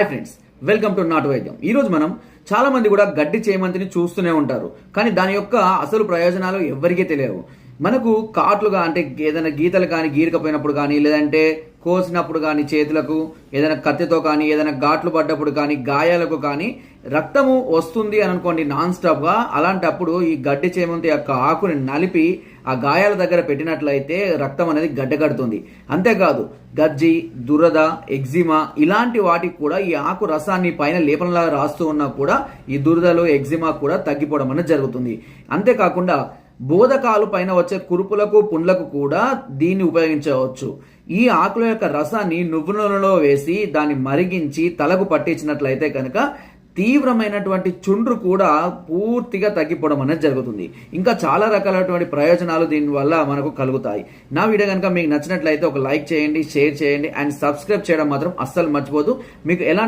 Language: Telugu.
ఫ్రెండ్స్, వెల్కమ్ టు నాటు వైద్యం. ఈ రోజు మనం చాలా మంది కూడా గడ్డి చేమంతిని చూస్తూనే ఉంటారు, కానీ దాని యొక్క అసలు ప్రయోజనాలు ఎవరికీ తెలియవు. మనకు కాట్లుగా అంటే ఏదైనా గీతలు కానీ గీరకపోయినప్పుడు కానీ, లేదంటే కోసినప్పుడు కానీ, చేతులకు ఏదైనా కత్తితో కానీ, ఏదైనా ఘాట్లు పడ్డప్పుడు కానీ, గాయాలకు కానీ రక్తము వస్తుంది అని అనుకోండి నాన్ స్టాప్గా. అలాంటప్పుడు ఈ గడ్డి చేమంతి యొక్క ఆకుని నలిపి ఆ గాయాల దగ్గర పెట్టినట్లయితే రక్తం అనేది గడ్డగడుతుంది. అంతేకాదు గజ్జి, దురద, ఎగ్జిమా ఇలాంటి వాటికి కూడా ఈ ఆకు రసాన్ని పైన లేపనలాగా రాస్తూ ఉన్నా కూడా ఈ దురదలు, ఎగ్జిమా కూడా తగ్గిపోవడం అనేది జరుగుతుంది. అంతేకాకుండా బోధకాలు పైన వచ్చే కురుపులకు, పుండ్లకు కూడా దీన్ని ఉపయోగించవచ్చు. ఈ ఆకుల యొక్క రసాన్ని నువ్వు నూనెలో వేసి దాన్ని మరిగించి తలకు పట్టించినట్లయితే కనుక తీవ్రమైనటువంటి చుండ్రు కూడా పూర్తిగా తగ్గిపోవడం అనేది జరుగుతుంది. ఇంకా చాలా రకాలైనటువంటి ప్రయోజనాలు దీనివల్ల మనకు కలుగుతాయి. నా వీడియో కనుక మీకు నచ్చినట్లయితే ఒక లైక్ చేయండి, షేర్ చేయండి అండ్ సబ్స్క్రైబ్ చేయడం మాత్రం అస్సలు మర్చిపోదు. మీకు ఎలా